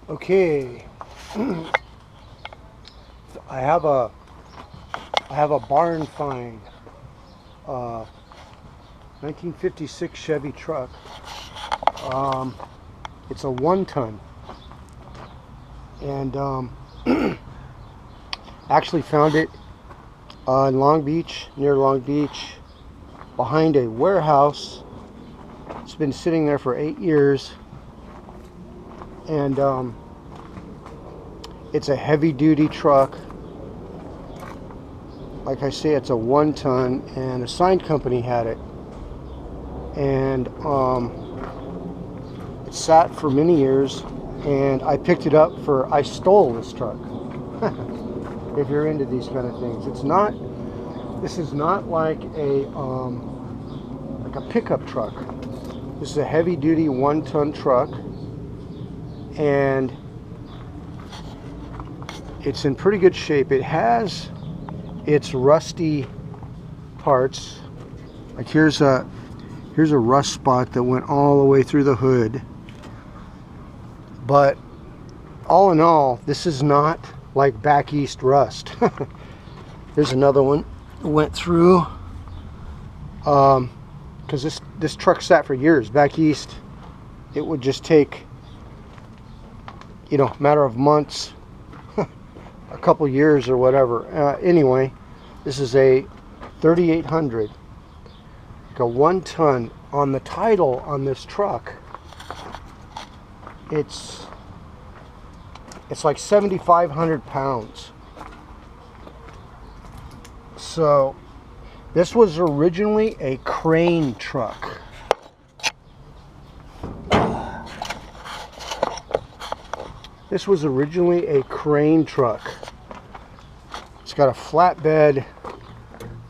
Okay, I have a barn find, 1956 Chevy truck. It's a 1-ton, and actually found it in Long Beach, near Long Beach, behind a warehouse. It's been sitting there for 8 years, and it's a heavy-duty truck. Like I say, it's a 1-ton, and a sign company had it, and it sat for many years, and I picked it up for, I stole this truck. If you're into these kind of things, this is not like a pickup truck. This is a heavy-duty 1-ton truck, and it's in pretty good shape. It has its rusty parts. Like here's a rust spot that went all the way through the hood. But all in all, this is not like back east rust. There's another one that went through, because this truck sat for years. Back east, it would just take, a matter of months, a couple years or whatever. Anyway, this is a 3800, like a 1-ton. On the title on this truck, it's like 7,500 pounds. So this was originally a crane truck. This was originally a crane truck. It's got a flatbed.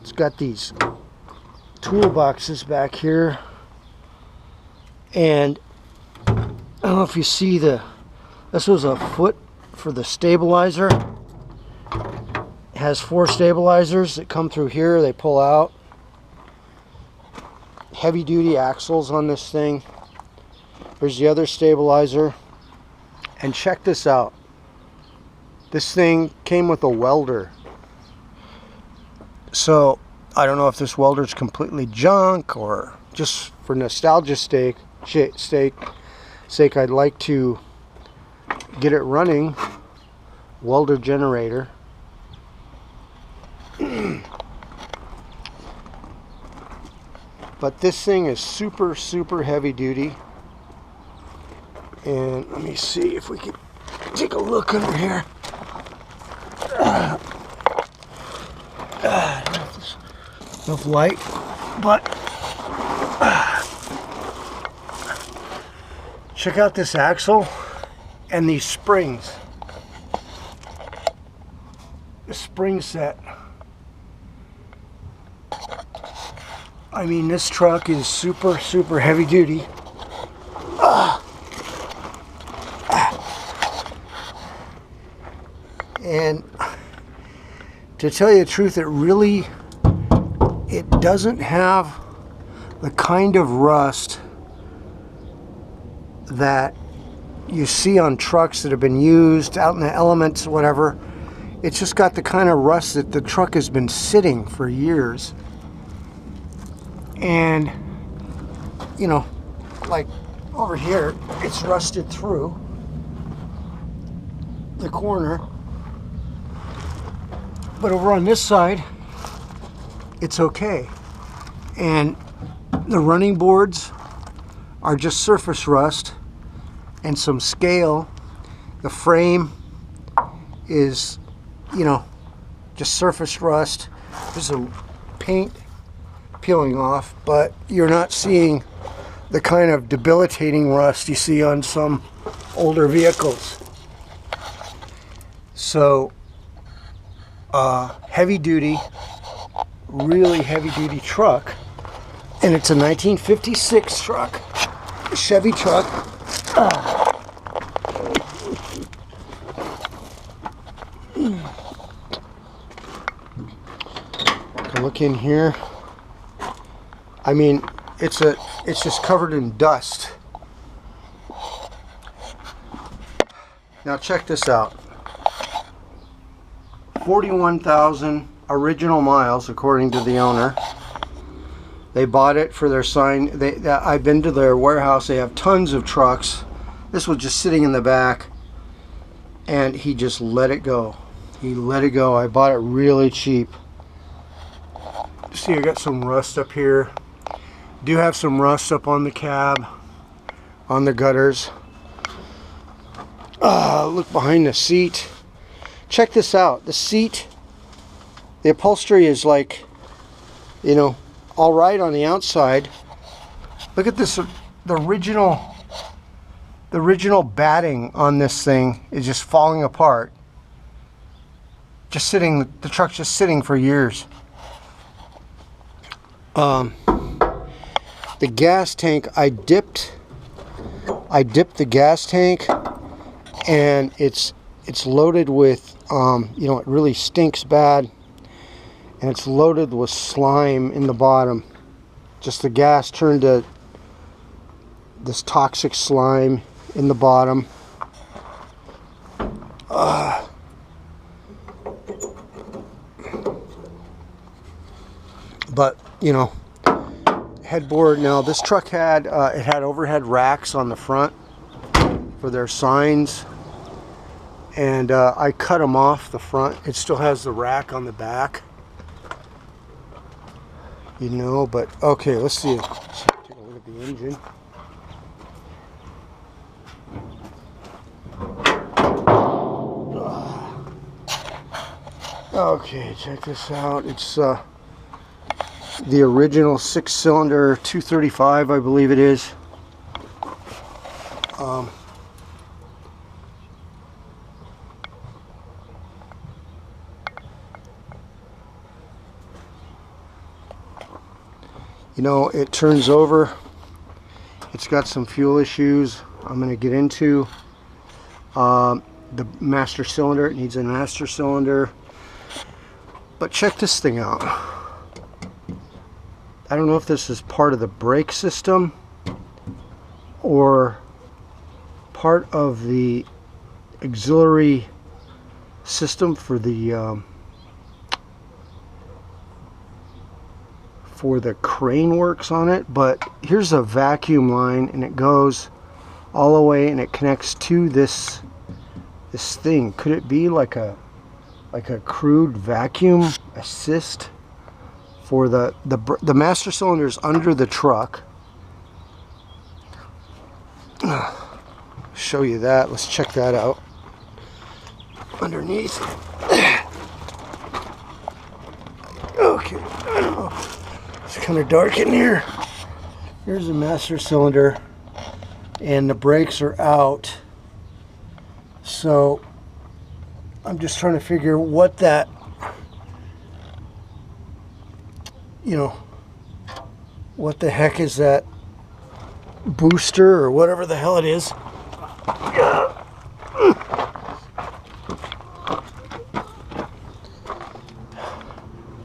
It's got these toolboxes back here. And I don't know if you see this was a foot for the stabilizer. It has 4 stabilizers that come through here, they pull out. Heavy duty axles on this thing. There's the other stabilizer. And check this out. This thing came with a welder. So I don't know if this welder's completely junk, or just for nostalgia's sake, I'd like to get it running. Welder generator. But this thing is super heavy duty. And let me see if we can take a look under here. Enough light, but check out this axle and these springs. The spring set. I mean, this truck is super heavy duty. And to tell you the truth, it doesn't have the kind of rust that you see on trucks that have been used out in the elements, whatever. It's just got the kind of rust that the truck has been sitting for years. And, like over here, it's rusted through the corner. But over on this side, it's okay. And the running boards are just surface rust and some scale. The frame is, just surface rust. There's a paint peeling off, but you're not seeing the kind of debilitating rust you see on some older vehicles. So, heavy duty, really heavy duty truck, and it's a 1956 truck, a Chevy truck. Look in here. I mean, it's just covered in dust. Now check this out. 41,000 original miles according to the owner. They bought it for their sign. I've been to their warehouse. They have tons of trucks. This was just sitting in the back, and he just let it go. He let it go. I bought it really cheap. See, I got some rust up here. Do have some rust up on the cab, on the gutters. Look behind the seat. Check this out. The seat, the upholstery is like, you know, all right on the outside. Look at this. The original batting on this thing is just falling apart. Just sitting. The truck's just sitting for years. The gas tank, I dipped the gas tank, and it's loaded with you know, it really stinks bad, and it's loaded with slime in the bottom. Just the gas turned to this toxic slime in the bottom. But you know, headboard. Now this truck had it had overhead racks on the front for their signs, and I cut them off the front. It still has the rack on the back, you know. But okay, let's see. Let's take a look at the engine. Okay, check this out. It's the original 6-cylinder 235, I believe it is. You know, it turns over. It's got some fuel issues I'm going to get into. The master cylinder, it needs a master cylinder. But check this thing out. I don't know if this is part of the brake system or part of the auxiliary system for the crane works on it. But here's a vacuum line, and it goes all the way, and it connects to this thing. Could it be like a crude vacuum assist for the master cylinders under the truck? Show you that. Let's check that out underneath. Okay, I don't know. It's kind of dark in here. Here's the master cylinder, and the brakes are out. So I'm just trying to figure what that, you know, what the heck is that booster or whatever the hell it is.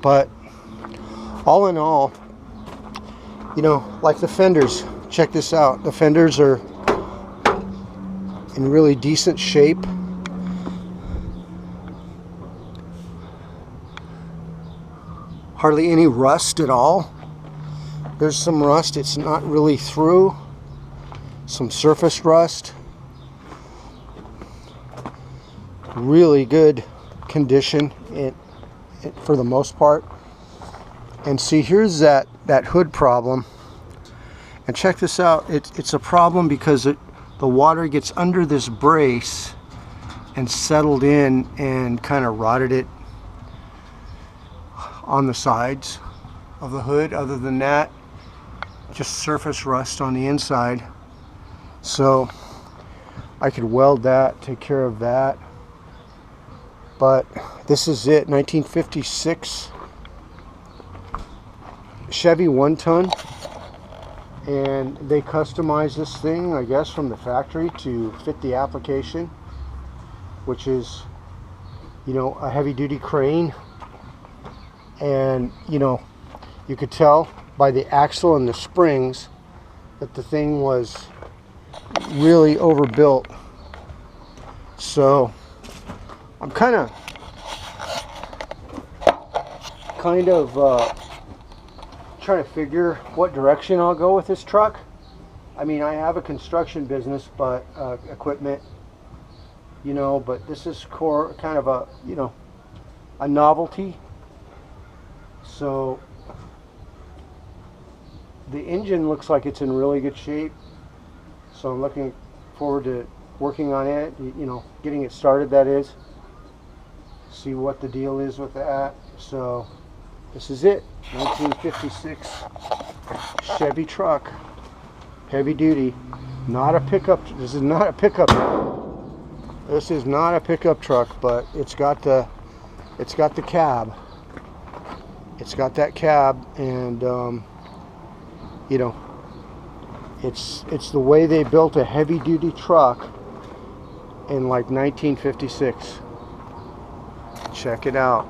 But all in all, you know, like the fenders, check this out. The fenders are in really decent shape. Hardly any rust at all. There's some rust, it's not really through. Some surface rust. Really good condition for the most part. And see, here's that hood problem. And check this out. It's a problem because the water gets under this brace and settled in and kind of rotted it on the sides of the hood. Other than that, just surface rust on the inside. So I could weld that, take care of that. But this is it, 1956 Chevy One-Ton, and they customized this thing, I guess, from the factory to fit the application, which is, you know, a heavy-duty crane. And you know, you could tell by the axle and the springs that the thing was really overbuilt. So I'm kind of trying to figure what direction I'll go with this truck. I mean, I have a construction business, but equipment, you know, but this is kind of a, you know, a novelty. So the engine looks like it's in really good shape. So I'm looking forward to working on it, you know, getting it started, that is. See what the deal is with that. So this is it, 1956 Chevy truck, heavy duty, not a pickup. This is not a pickup. This is not a pickup truck, but it's got the cab. It's got that cab, and you know, it's the way they built a heavy duty truck in like 1956. Check it out.